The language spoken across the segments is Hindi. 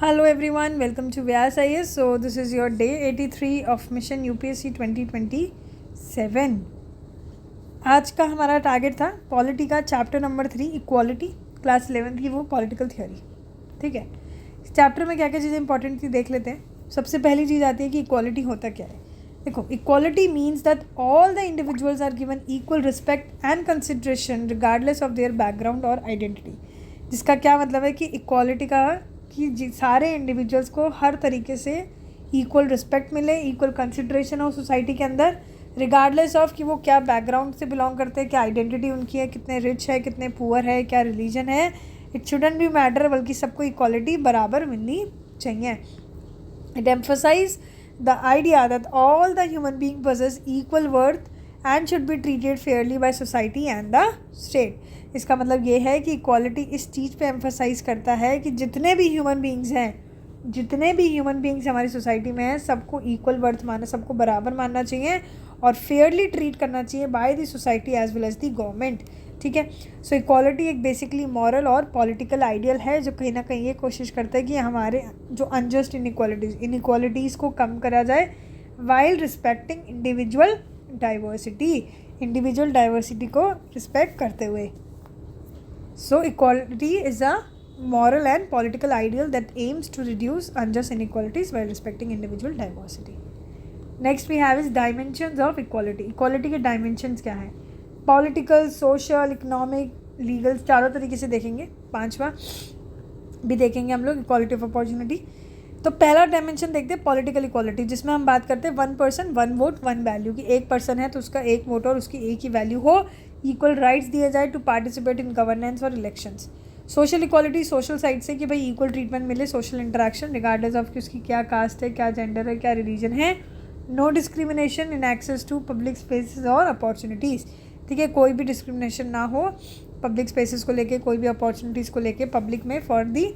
Hello everyone, welcome to Vyas IAS. So this is your day 83 of Mission UPSC 2027. आज का हमारा टारगेट था पॉलिटी का चैप्टर नंबर 3 इक्वालिटी, क्लास 11 की वो पॉलिटिकल थियोरी. ठीक है, इस चैप्टर में क्या क्या चीज़ें इंपॉर्टेंट थी देख लेते हैं. सबसे पहली चीज़ आती है कि इक्वालिटी होता क्या है. देखो, equality means that all the individuals are given equal respect and consideration regardless of their background और आइडेंटिटी. जिसका क्या मतलब है कि इक्वालिटी का कि सारे इंडिविजुअल्स को हर तरीके से इक्वल रिस्पेक्ट मिले, इक्वल कंसिड्रेशन हो सोसाइटी के अंदर, रिगार्डलेस ऑफ कि वो क्या बैकग्राउंड से बिलोंग करते हैं, क्या आइडेंटिटी उनकी है, कितने रिच है, कितने पुअर है, क्या रिलीजन है. इट शुडंट बी मैटर, बल्कि सबको इक्वालिटी बराबर मिलनी चाहिए. It emphasise the idea that all the human being possess equal worth and should be treated fairly by society and the state. इसका मतलब ये है कि इक्वालिटी इस चीज़ पे एम्फसाइज करता है कि जितने भी ह्यूमन बींग्स हमारी सोसाइटी में हैं, सबको इक्वल वर्थ मानना, सबको बराबर मानना चाहिए और फेयरली ट्रीट करना चाहिए by the society as well as the government. ठीक है, सो इक्वालिटी एक बेसिकली मॉरल और पॉलिटिकल आइडियल है जो कहीं ना कहीं ये कोशिश करता है कि हमारे जो अनजस्ट इनइक्वालिटीज़ को कम करा जाए वाइल रिस्पेक्टिंग इंडिविजुअल डाइवर्सिटी को रिस्पेक्ट करते हुए. So equality is a moral and political ideal that aims to reduce unjust inequalities while respecting individual diversity. Next we have is dimensions of equality. Equality के dimensions क्या हैं? Political, social, economic, legal, चारों तरीके से देखेंगे. पांचवा भी देखेंगे हम लोग equality of opportunity. तो पहला डायमेंशन देखते हैं पॉलिटिकल इक्वालिटी, जिसमें हम बात करते हैं 1 person 1 vote 1 वैल्यू की. एक पर्सन है तो उसका एक वोट और उसकी एक ही वैल्यू हो. इक्वल राइट्स दिए जाए टू पार्टिसिपेट इन गवर्नेंस और elections. Social equality social side से कि भाई इक्वल ट्रीटमेंट मिले, सोशल इंटरेक्शन रिगार्डलेस ऑफ कि उसकी क्या कास्ट है, क्या जेंडर है, क्या रिलीजन है. No discrimination in access to public spaces और अपॉर्चुनिटीज़. ठीक है, कोई भी डिस्क्रिमिनेशन ना हो पब्लिक स्पेसेस को लेके, कोई भी अपॉर्चुनिटीज़ को लेके पब्लिक में for the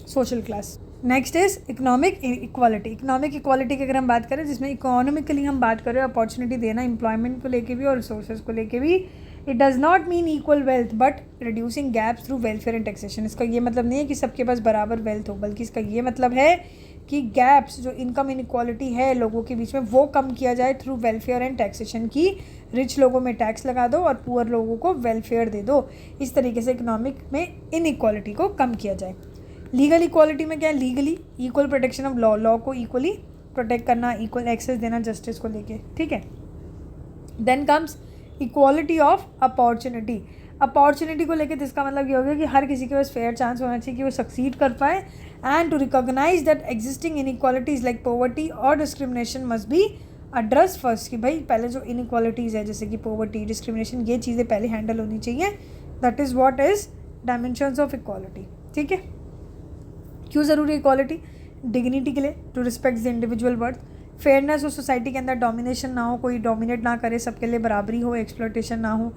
social class. Next is economic equality. Economic equality की अगर हम बात करें, जिसमें इकोनॉमिकली हम बात करें अपॉर्चुनिटी देना एम्प्लॉयमेंट को लेके भी और रिसोर्सेज को लेके भी. It does not mean equal wealth but reducing gaps through welfare and taxation. इसका ये मतलब नहीं है कि सबके पास बराबर वेल्थ हो, बल्कि इसका ये मतलब है कि गैप्स जो इनकम इनइक्वालिटी है लोगों के बीच में वो कम किया जाए थ्रू वेलफेयर एंड टैक्सेशन. की रिच लोगों में टैक्स लगा दो और पुअर लोगों को वेलफेयर दे दो. इस तरीके से इकोनॉमिक में इनइक्वालिटी को कम किया जाए. लीगल इक्वालिटी में क्या है? Legally equal protection of law को इक्वली प्रोटेक्ट करना, इक्वल एक्सेस देना जस्टिस को लेके. ठीक है, then comes equality of opportunity को लेके. इसका मतलब ये हो गया कि हर किसी के पास फेयर चांस होना चाहिए कि वो सक्सीड कर पाए and to recognize that existing inequalities like poverty और discrimination must be address first. कि भाई पहले जो इनइक्वालिटीज़ है जैसे कि पॉवर्टी, डिस्क्रिमिनेशन, ये चीज़ें पहले हैंडल होनी चाहिए. That is what is dimensions of equality. ठीक है, क्यों ज़रूरी इक्वालिटी? डिग्निटी के लिए, to respect the individual worth. Fairness हो, सोसाइटी के अंदर डोमिनेशन ना हो, कोई डोमिनेट ना करे, सबके लिए बराबरी हो, एक्सप्लॉयटेशन ना हो.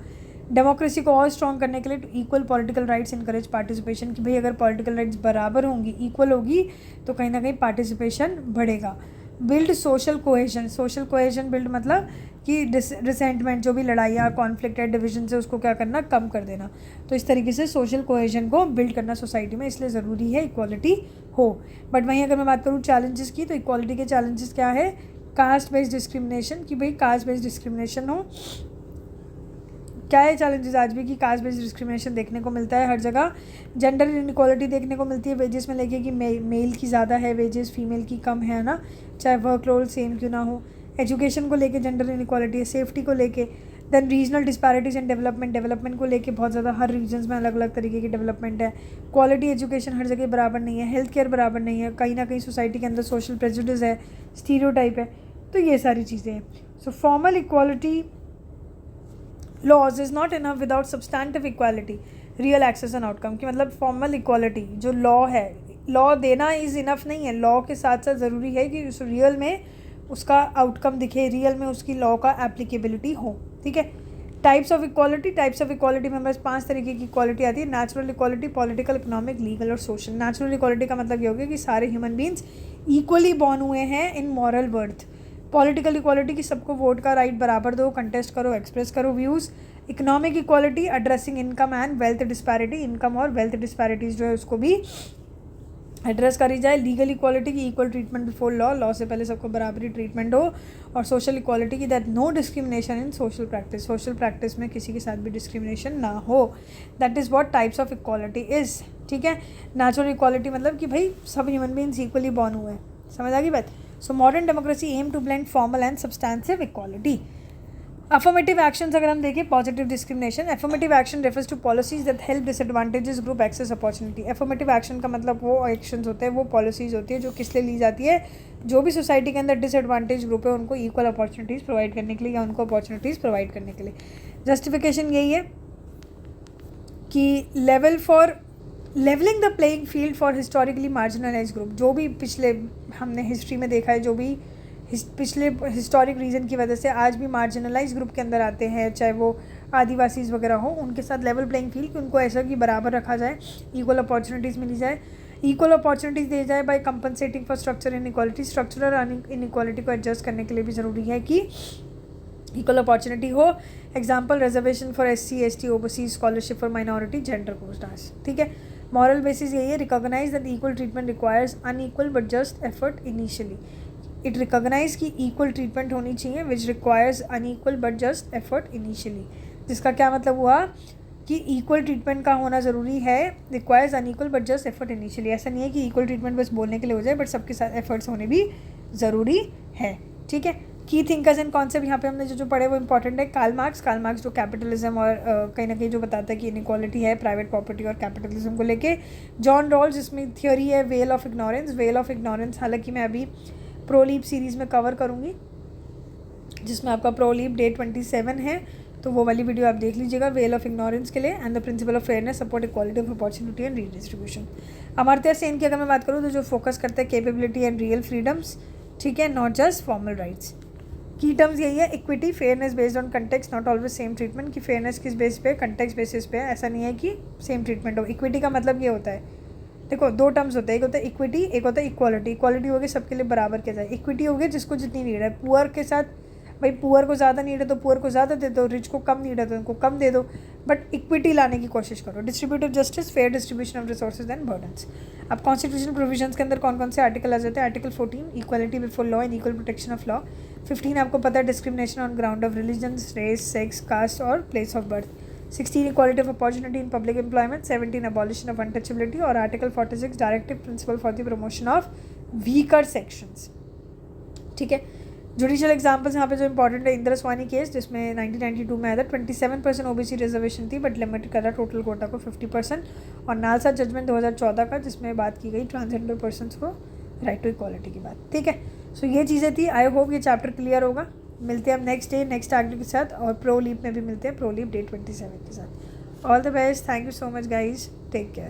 डेमोक्रेसी को और स्ट्रॉन्ग करने के लिए to equal political rights encourage participation. कि भाई अगर पॉलिटिकल राइट्स बराबर होंगी, इक्वल होगी, तो कहीं ना कहीं पार्टिसिपेशन बढ़ेगा. बिल्ड सोशल कोहेजन बिल्ड मतलब कि रिसेंटमेंट, जो भी लड़ाइयाँ, कॉन्फ्लिक्ट है, डिवीजन से उसको क्या करना, कम कर देना. तो इस तरीके से सोशल कोहेजन को बिल्ड करना सोसाइटी में, इसलिए ज़रूरी है इक्वालिटी हो. बट वहीं अगर मैं बात करूँ चैलेंजेस की, तो इक्वालिटी के चैलेंजेस क्या है? Caste based discrimination. कि भाई कास्ट बेस्ड डिस्क्रिमिनेशन हो. क्या है चैलेंजेस आज भी? कि कास्ट बेस्ड डिस्क्रिमिनेशन देखने को मिलता है हर जगह. जेंडर इनइक्वालिटी देखने को मिलती है, वेजेस में लेके कि मेल की ज़्यादा है वेजेस, फीमेल की कम है ना, चाहे वर्कलोड सेम क्यों ना हो. एजुकेशन को लेके जेंडर इनइक्वालिटी है. सेफ्टी को लेके. Then regional disparities and development को लेके बहुत ज़्यादा हर रीजन्स में अलग अलग तरीके की डेवलपमेंट है. क्वालिटी एजुकेशन हर जगह बराबर नहीं है. हेल्थ केयर बराबर नहीं है. कहीं ना कहीं सोसाइटी के अंदर सोशल प्रेजुडिस है, स्टीरियोटाइप है. तो ये सारी चीज़ें हैं. So formal equality laws is not enough without substantive equality, real access and outcome. की मतलब फॉर्मल इक्वालिटी जो लॉ है, लॉ देना इज़ इनफ नहीं है. लॉ के साथ साथ ज़रूरी है कि उस रियल में उसका आउटकम दिखे, रियल में उसकी लॉ का एप्लीकेबिलिटी हो. ठीक है, टाइप्स ऑफ इक्वालिटी में बस 5 तरीके की इक्वालिटी आती है. Natural equality, political, economic, legal और सोशल. नेचुरल इक्वालिटी का मतलब ये हो गया कि सारे ह्यूमन बींग्स इक्वली बॉर्न हुए हैं इन मॉरल बर्थ. पॉलिटिकल इक्वालिटी की सबको वोट का राइट बराबर दो, कंटेस्ट करो, एक्सप्रेस करो views. Economic equality addressing income and wealth disparity. Income और वेल्थ डिस्पैरिटीज़ जो है उसको भी एड्रेस करी जाए। लीगल इक्वालिटी की equal treatment before law, law से पहले सबको बराबरी ट्रीटमेंट हो। और सोशल इक्वालिटी की that no discrimination in social practice, social practice में किसी के साथ भी डिस्क्रिमिनेशन ना हो। That is what types of equality is. ठीक है, नेचुरल इक्वालिटी मतलब कि भाई सब ह्यूमन बीइंग्स इक्वली बॉर्न हुए हैं, समझ आ गई बात। So modern democracy aim to blend formal and substantive equality. Affirmative actions अगर हम देखें, positive discrimination, affirmative action refers to policies that help disadvantages group access opportunity. Affirmative action का मतलब वो एक्शंस होते हैं, वो पॉलिसीज होती है जो किस लिए ली जाती है, जो भी सोसाइटी के अंदर डिसएडवांटेज ग्रुप है उनको इक्वल अपॉर्चुनिटीज़ प्रोवाइड करने के लिए या उनको अपॉर्चुनिटीज़ प्रोवाइड करने के लिए। जस्टिफिकेशन यही है कि levelling the playing field for historically marginalise group. जो भी पिछले हमने हिस्ट्री में देखा है, जो भी पिछले हिस्टोरिक रीज़न की वजह से आज भी मार्जिनलाइज ग्रुप के अंदर आते हैं, चाहे वो आदिवासीज़ वगैरह हो, उनके साथ लेवल प्लेइंग फील्ड, उनको ऐसा कि बराबर रखा जाए, इक्वल अपॉर्चुनिटीज़ मिली जाए, इक्वल अपॉर्चुनिटीज़ दी जाए by compensating for structure inequality. Structural inequality को एडजस्ट करने के लिए भी ज़रूरी है कि इक्वल अपॉर्चुनिटी हो। Example, reservation for SC ST overseas, scholarship for minority, gender कोस्टार्स। ठीक है, मॉरल बेसिस यही है, recognise that equal treatment requires unequal but just effort initially. It recognise की इक्वल ट्रीटमेंट होनी चाहिए which requires unequal but just effort initially. जिसका क्या मतलब हुआ कि इक्वल ट्रीटमेंट का होना ज़रूरी है, requires unequal but just effort initially. ऐसा नहीं है कि इक्वल ट्रीटमेंट बस बोलने के लिए हो जाए, बट सबके साथ एफर्ट्स होने भी ज़रूरी है। ठीक है, की थिंकर्स एंड कॉन्सेप्ट यहाँ पे हमने जो पढ़े वो इंपॉर्टेंट है। कार्ल मार्क्स जो कैपिटलिज्म और कहीं ना कहीं जो बताता है कि इनइक्वालिटी है प्राइवेट प्रॉपर्टी और कैपिटलिज्म को लेके। जॉन रॉल्स, जिसमें थियोरी है वेल ऑफ इग्नोरेंस। हालांकि मैं अभी प्रोलीप सीरीज़ में कवर करूँगी, जिसमें आपका प्रोलीप डे 27 है, तो वो वाली वीडियो आप देख लीजिएगा वेल ऑफ इग्नोरेंस के लिए। And the principle of fairness, support equality of opportunity and redistribution. Amartya Sen की अगर मैं बात करूँ तो जो फोकस करते हैं कैपेबिलिटी एंड रियल फ्रीडम्स, ठीक है, नॉट जस्ट फॉर्मल राइट्स। की टर्म्स यही है, equity, fairness based on context, not always same treatment. कि फेयरनेस किस बेस पे, कंटेक्स्ट बेसिस पे है, ऐसा नहीं है कि सेम ट्रीटमेंट हो। इक्विटी का मतलब ये होता है, देखो दो टर्म्स होते हैं, एक होता है इक्विटी, एक होता है इक्वालिटी। इक्वालिटी होगी सबके लिए बराबर किया जाए, इक्विटी होगी जिसको जितनी नीड है। पुअर के साथ भाई पुअर को ज़्यादा नीड है तो पुअर को ज़्यादा दे दो, रिच को कम नीड है तो उनको कम दे दो, बट इक्विटी लाने की कोशिश करो। Distributive justice, fair distribution of resources and burdens. अब कॉन्स्टिट्यूशन प्रोविजंस के अंदर कौन कौन से आर्टिकल आ जाते हैं? Article 14 equality before law and equal protection of law. 15 आपको पता है discrimination on ground of religion, race, sex, caste और place of birth. 16 equality of opportunity in public employment. 17 abolition of untouchability. और article 46 directive principle for the promotion of weaker sections. ठीक है, जुडिशियल एग्जाम्पल्स यहाँ पे जो इंपॉर्टेंट है, इंदिरा स्वानी केस जिसमें 1992 में आया था, 27% OBC रिजर्वेशन थी बट लिमिट करा टोटल कोटा को 50%। और नालसा जजमेंट 2014 का जिसमें बात की गई ट्रांसजेंडर पर्सनस को राइट टू इक्वालिटी की बात। ठीक है, सो ये चीज़ें थी। आई होप ये चैप्टर क्लियर होगा। मिलते हैं हम नेक्स्ट डे नेक्स्ट आर्टिकल के साथ, और प्रो लीप में भी मिलते हैं, प्रो लीप डे 27 के साथ। All the best, thank you so much guys, take care.